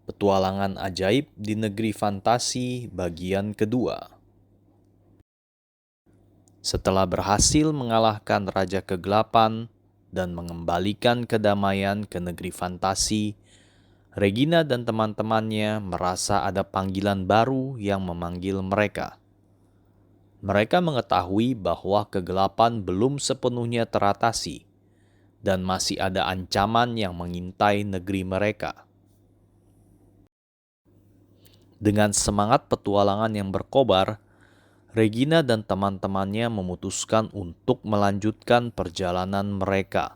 Petualangan Ajaib di Negeri Fantasi bagian kedua. Setelah berhasil mengalahkan Raja Kegelapan dan mengembalikan kedamaian ke negeri fantasi, Regina dan teman-temannya merasa ada panggilan baru yang memanggil mereka. Mereka mengetahui bahwa kegelapan belum sepenuhnya teratasi dan masih ada ancaman yang mengintai negeri mereka. Dengan semangat petualangan yang berkobar, Regina dan teman-temannya memutuskan untuk melanjutkan perjalanan mereka.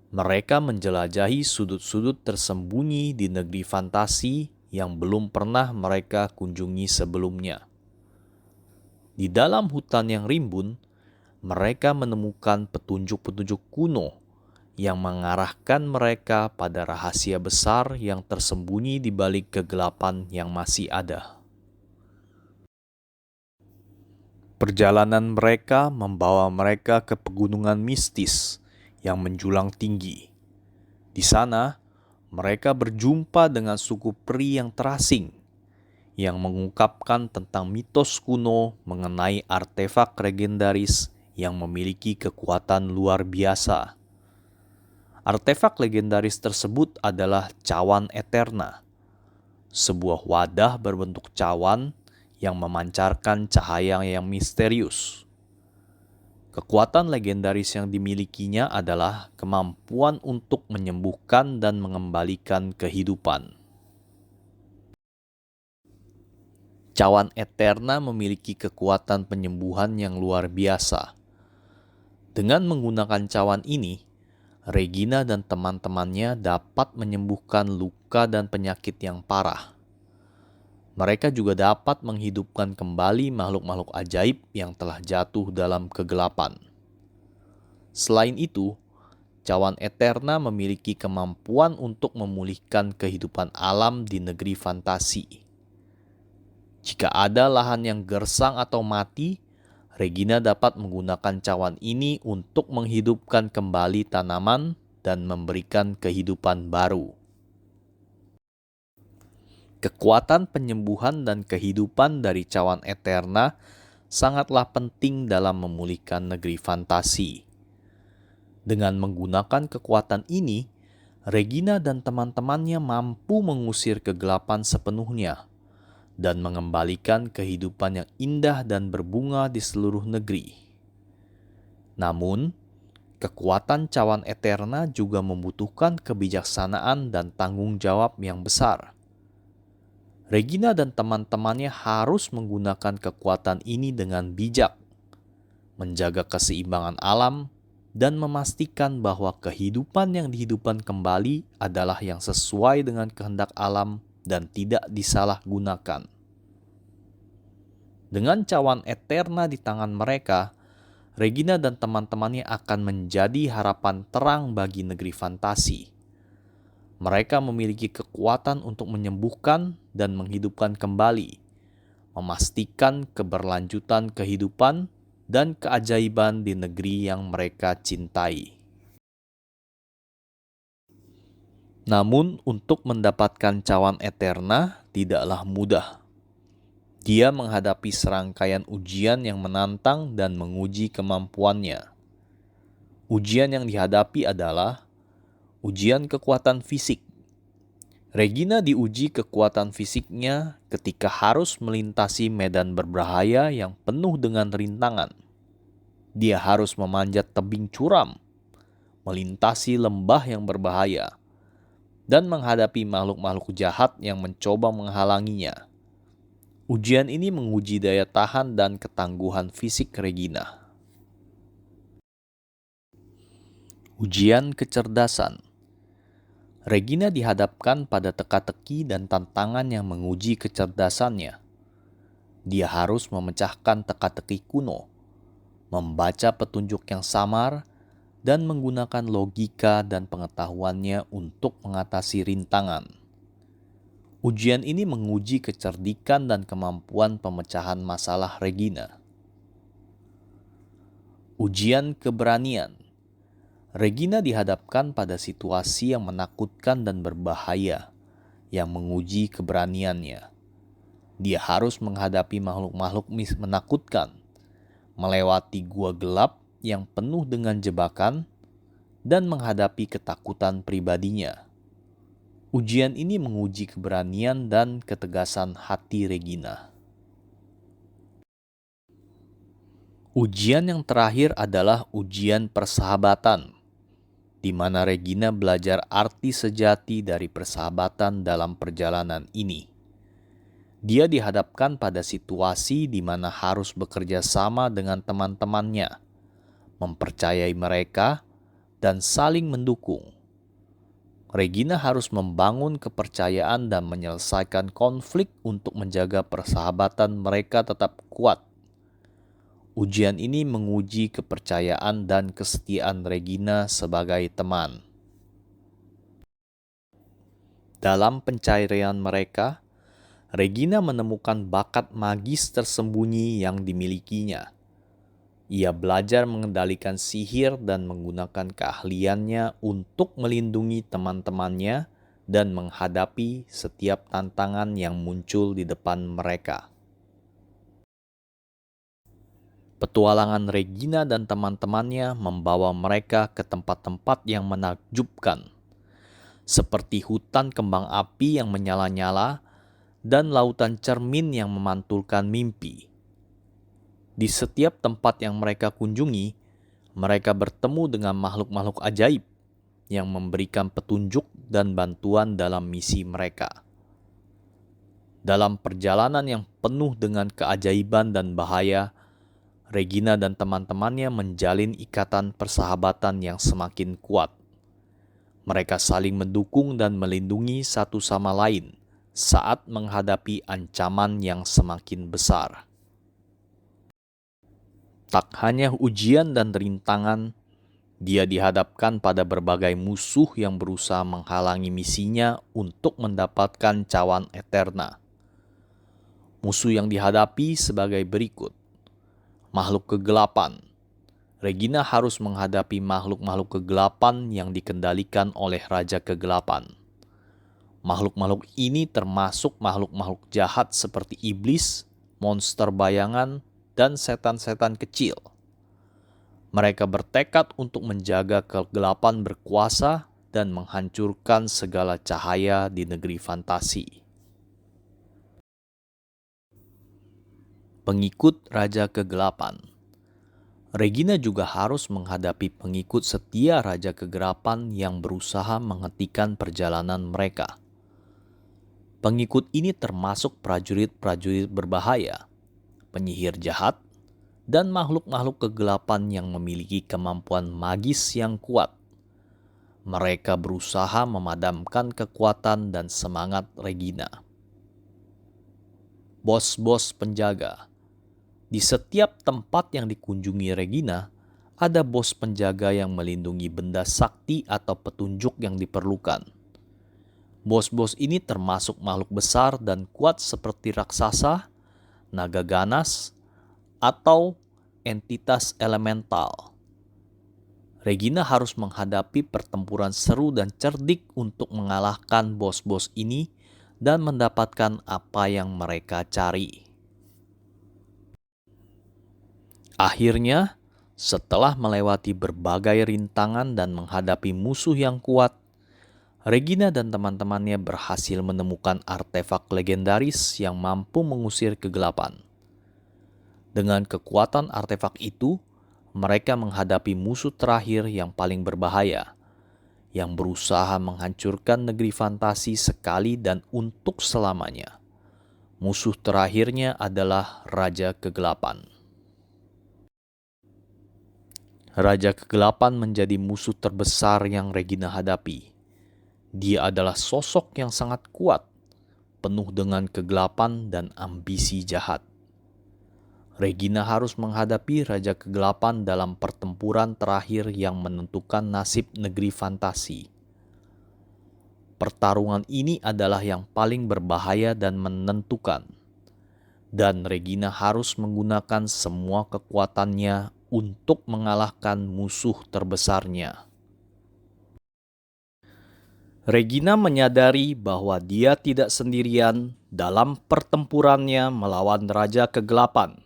Mereka menjelajahi sudut-sudut tersembunyi di negeri fantasi yang belum pernah mereka kunjungi sebelumnya. Di dalam hutan yang rimbun, mereka menemukan petunjuk-petunjuk kuno yang mengarahkan mereka pada rahasia besar yang tersembunyi di balik kegelapan yang masih ada. Perjalanan mereka membawa mereka ke pegunungan mistis yang menjulang tinggi. Di sana, mereka berjumpa dengan suku peri yang terasing, yang mengungkapkan tentang mitos kuno mengenai artefak legendaris yang memiliki kekuatan luar biasa. Artefak legendaris tersebut adalah cawan Eterna, sebuah wadah berbentuk cawan yang memancarkan cahaya yang misterius. Kekuatan legendaris yang dimilikinya adalah kemampuan untuk menyembuhkan dan mengembalikan kehidupan. Cawan Eterna memiliki kekuatan penyembuhan yang luar biasa. Dengan menggunakan cawan ini, Regina dan teman-temannya dapat menyembuhkan luka dan penyakit yang parah. Mereka juga dapat menghidupkan kembali makhluk-makhluk ajaib yang telah jatuh dalam kegelapan. Selain itu, cawan Eterna memiliki kemampuan untuk memulihkan kehidupan alam di negeri fantasi. Jika ada lahan yang gersang atau mati, Regina dapat menggunakan cawan ini untuk menghidupkan kembali tanaman dan memberikan kehidupan baru. Kekuatan penyembuhan dan kehidupan dari cawan Eterna sangatlah penting dalam memulihkan negeri fantasi. Dengan menggunakan kekuatan ini, Regina dan teman-temannya mampu mengusir kegelapan sepenuhnya dan mengembalikan kehidupan yang indah dan berbunga di seluruh negeri. Namun, kekuatan cawan Eterna juga membutuhkan kebijaksanaan dan tanggung jawab yang besar. Regina dan teman-temannya harus menggunakan kekuatan ini dengan bijak, menjaga keseimbangan alam, dan memastikan bahwa kehidupan yang dihidupkan kembali adalah yang sesuai dengan kehendak alam dan tidak disalahgunakan. Dengan cawan Eterna di tangan mereka, Regina dan teman-temannya akan menjadi harapan terang bagi negeri fantasi. Mereka memiliki kekuatan untuk menyembuhkan dan menghidupkan kembali, memastikan keberlanjutan kehidupan dan keajaiban di negeri yang mereka cintai. Namun, untuk mendapatkan cawan Eterna tidaklah mudah. Dia menghadapi serangkaian ujian yang menantang dan menguji kemampuannya. Ujian yang dihadapi adalah ujian kekuatan fisik. Regina diuji kekuatan fisiknya ketika harus melintasi medan berbahaya yang penuh dengan rintangan. Dia harus memanjat tebing curam, melintasi lembah yang berbahaya, dan menghadapi makhluk-makhluk jahat yang mencoba menghalanginya. Ujian ini menguji daya tahan dan ketangguhan fisik Regina. Ujian kecerdasan. Regina dihadapkan pada teka-teki dan tantangan yang menguji kecerdasannya. Dia harus memecahkan teka-teki kuno, membaca petunjuk yang samar, dan menggunakan logika dan pengetahuannya untuk mengatasi rintangan. Ujian ini menguji kecerdikan dan kemampuan pemecahan masalah Regina. Ujian keberanian. Regina dihadapkan pada situasi yang menakutkan dan berbahaya. yang menguji keberaniannya. Dia harus menghadapi makhluk-makhluk menakutkan, melewati gua gelap yang penuh dengan jebakan, dan menghadapi ketakutan pribadinya. Ujian ini menguji keberanian dan ketegasan hati Regina. Ujian yang terakhir adalah ujian persahabatan, di mana Regina belajar arti sejati dari persahabatan dalam perjalanan ini. Dia dihadapkan pada situasi di mana harus bekerja sama dengan teman-temannya, mempercayai mereka, dan saling mendukung. Regina harus membangun kepercayaan dan menyelesaikan konflik untuk menjaga persahabatan mereka tetap kuat. Ujian ini menguji kepercayaan dan kesetiaan Regina sebagai teman. Dalam pencarian mereka, Regina menemukan bakat magis tersembunyi yang dimilikinya. Ia belajar mengendalikan sihir dan menggunakan keahliannya untuk melindungi teman-temannya dan menghadapi setiap tantangan yang muncul di depan mereka. Petualangan Regina dan teman-temannya membawa mereka ke tempat-tempat yang menakjubkan, seperti hutan kembang api yang menyala-nyala dan lautan cermin yang memantulkan mimpi. Di setiap tempat yang mereka kunjungi, mereka bertemu dengan makhluk-makhluk ajaib yang memberikan petunjuk dan bantuan dalam misi mereka. Dalam perjalanan yang penuh dengan keajaiban dan bahaya, Regina dan teman-temannya menjalin ikatan persahabatan yang semakin kuat. Mereka saling mendukung dan melindungi satu sama lain saat menghadapi ancaman yang semakin besar. Tak hanya ujian dan rintangan, dia dihadapkan pada berbagai musuh yang berusaha menghalangi misinya untuk mendapatkan cawan Eterna. Musuh yang dihadapi sebagai berikut. Makhluk kegelapan. Regina harus menghadapi makhluk-makhluk kegelapan yang dikendalikan oleh Raja Kegelapan. Makhluk-makhluk ini termasuk makhluk-makhluk jahat seperti iblis, monster bayangan, dan setan-setan kecil. Mereka bertekad untuk menjaga kegelapan berkuasa dan menghancurkan segala cahaya di negeri fantasi. Pengikut Raja Kegelapan. Regina juga harus menghadapi pengikut setia Raja Kegelapan yang berusaha menghentikan perjalanan mereka. Pengikut ini termasuk prajurit-prajurit berbahaya, penyihir jahat, dan makhluk-makhluk kegelapan yang memiliki kemampuan magis yang kuat. Mereka berusaha memadamkan kekuatan dan semangat Regina. Bos-bos penjaga. Di setiap tempat yang dikunjungi Regina, ada bos penjaga yang melindungi benda sakti atau petunjuk yang diperlukan. Bos-bos ini termasuk makhluk besar dan kuat seperti raksasa, naga ganas, atau entitas elemental. Regina harus menghadapi pertempuran seru dan cerdik untuk mengalahkan bos-bos ini dan mendapatkan apa yang mereka cari. Akhirnya, setelah melewati berbagai rintangan dan menghadapi musuh yang kuat, Regina dan teman-temannya berhasil menemukan artefak legendaris yang mampu mengusir kegelapan. Dengan kekuatan artefak itu, mereka menghadapi musuh terakhir yang paling berbahaya, yang berusaha menghancurkan negeri fantasi sekali dan untuk selamanya. Musuh terakhirnya adalah Raja Kegelapan. Raja Kegelapan menjadi musuh terbesar yang Regina hadapi. Dia adalah sosok yang sangat kuat, penuh dengan kegelapan dan ambisi jahat. Regina harus menghadapi Raja Kegelapan dalam pertempuran terakhir yang menentukan nasib negeri fantasi. Pertarungan ini adalah yang paling berbahaya dan menentukan. Dan Regina harus menggunakan semua kekuatannya untuk mengalahkan musuh terbesarnya. Regina menyadari bahwa dia tidak sendirian dalam pertempurannya melawan Raja Kegelapan.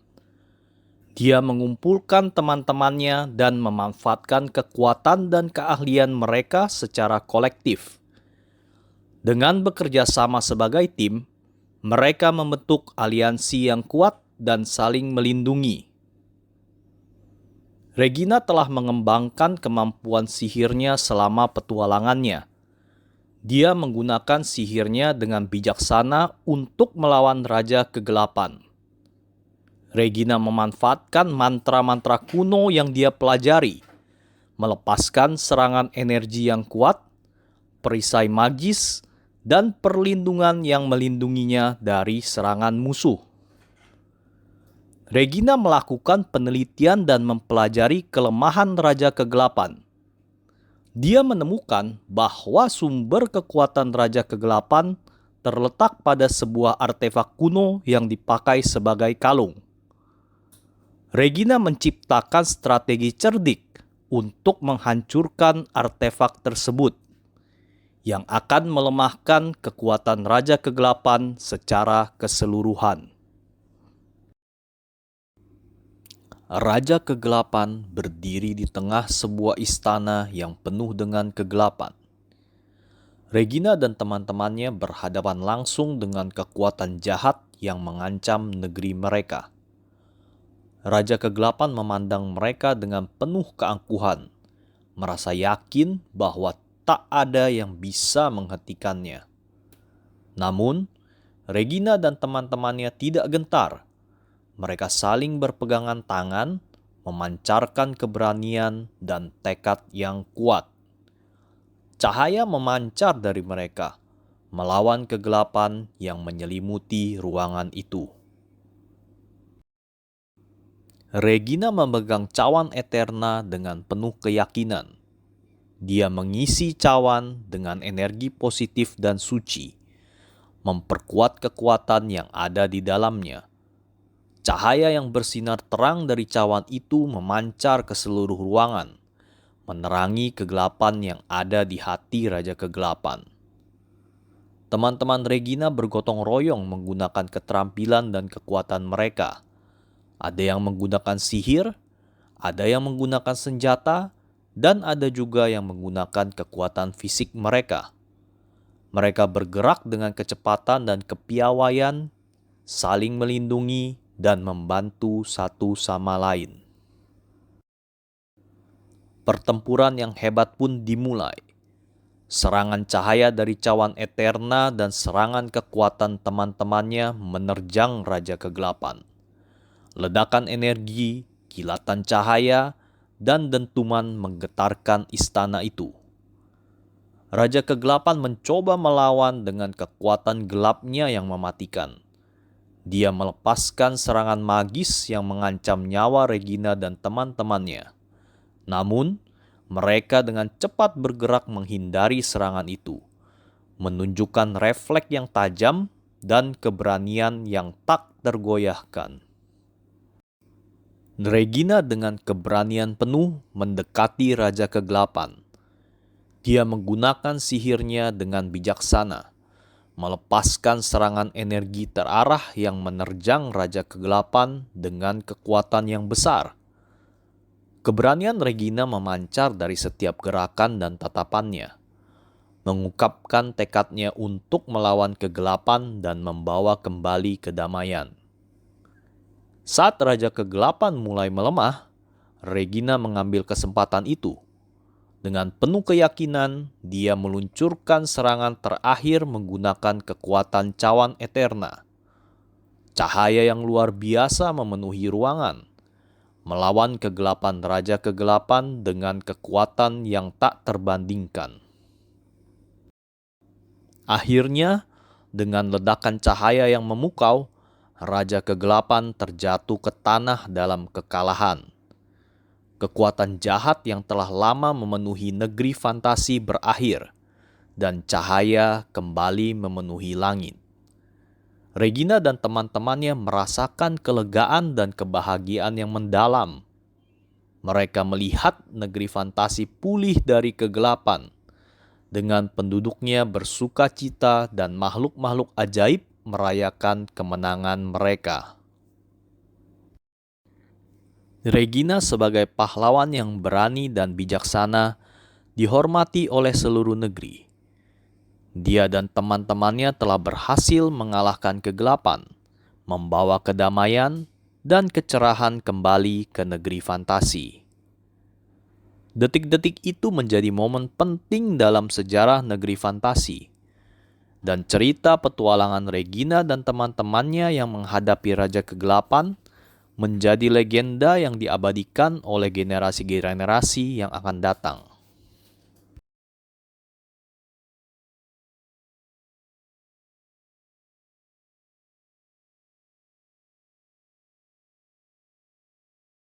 Dia mengumpulkan teman-temannya dan memanfaatkan kekuatan dan keahlian mereka secara kolektif. Dengan bekerja sama sebagai tim, mereka membentuk aliansi yang kuat dan saling melindungi. Regina telah mengembangkan kemampuan sihirnya selama petualangannya. Dia menggunakan sihirnya dengan bijaksana untuk melawan Raja Kegelapan. Regina memanfaatkan mantra-mantra kuno yang dia pelajari, melepaskan serangan energi yang kuat, perisai magis, dan perlindungan yang melindunginya dari serangan musuh. Regina melakukan penelitian dan mempelajari kelemahan Raja Kegelapan. Dia menemukan bahwa sumber kekuatan Raja Kegelapan terletak pada sebuah artefak kuno yang dipakai sebagai kalung. Regina menciptakan strategi cerdik untuk menghancurkan artefak tersebut, yang akan melemahkan kekuatan Raja Kegelapan secara keseluruhan. Raja Kegelapan berdiri di tengah sebuah istana yang penuh dengan kegelapan. Regina dan teman-temannya berhadapan langsung dengan kekuatan jahat yang mengancam negeri mereka. Raja Kegelapan memandang mereka dengan penuh keangkuhan, merasa yakin bahwa tak ada yang bisa menghentikannya. Namun, Regina dan teman-temannya tidak gentar. Mereka saling berpegangan tangan, memancarkan keberanian dan tekad yang kuat. Cahaya memancar dari mereka, melawan kegelapan yang menyelimuti ruangan itu. Regina memegang cawan Eterna dengan penuh keyakinan. Dia mengisi cawan dengan energi positif dan suci, memperkuat kekuatan yang ada di dalamnya. Cahaya yang bersinar terang dari cawan itu memancar ke seluruh ruangan, menerangi kegelapan yang ada di hati Raja Kegelapan. Teman-teman Regina bergotong royong menggunakan keterampilan dan kekuatan mereka. Ada yang menggunakan sihir, ada yang menggunakan senjata, dan ada juga yang menggunakan kekuatan fisik mereka. Mereka bergerak dengan kecepatan dan kepiawaian, saling melindungi, dan membantu satu sama lain. Pertempuran yang hebat pun dimulai. Serangan cahaya dari cawan Eterna dan serangan kekuatan teman-temannya menerjang Raja Kegelapan. Ledakan energi, kilatan cahaya, dan dentuman menggetarkan istana itu. Raja Kegelapan mencoba melawan dengan kekuatan gelapnya yang mematikan. Dia melepaskan serangan magis yang mengancam nyawa Regina dan teman-temannya. Namun, mereka dengan cepat bergerak menghindari serangan itu, menunjukkan refleks yang tajam dan keberanian yang tak tergoyahkan. Regina dengan keberanian penuh mendekati Raja Kegelapan. Dia menggunakan sihirnya dengan bijaksana, melepaskan serangan energi terarah yang menerjang Raja Kegelapan dengan kekuatan yang besar. Keberanian Regina memancar dari setiap gerakan dan tatapannya, mengungkapkan tekadnya untuk melawan kegelapan dan membawa kembali kedamaian. Saat Raja Kegelapan mulai melemah, Regina mengambil kesempatan itu. Dengan penuh keyakinan, dia meluncurkan serangan terakhir menggunakan kekuatan cawan Eterna. Cahaya yang luar biasa memenuhi ruangan, melawan kegelapan Raja Kegelapan dengan kekuatan yang tak terbandingkan. Akhirnya, dengan ledakan cahaya yang memukau, Raja Kegelapan terjatuh ke tanah dalam kekalahan. Kekuatan jahat yang telah lama memenuhi negeri fantasi berakhir, dan cahaya kembali memenuhi langit. Regina dan teman-temannya merasakan kelegaan dan kebahagiaan yang mendalam. Mereka melihat negeri fantasi pulih dari kegelapan, dengan penduduknya bersuka cita dan makhluk-makhluk ajaib merayakan kemenangan mereka. Regina sebagai pahlawan yang berani dan bijaksana dihormati oleh seluruh negeri. Dia dan teman-temannya telah berhasil mengalahkan kegelapan, membawa kedamaian dan kecerahan kembali ke negeri fantasi. Detik-detik itu menjadi momen penting dalam sejarah negeri fantasi. Dan cerita petualangan Regina dan teman-temannya yang menghadapi Raja Kegelapan menjadi legenda yang diabadikan oleh generasi-generasi yang akan datang.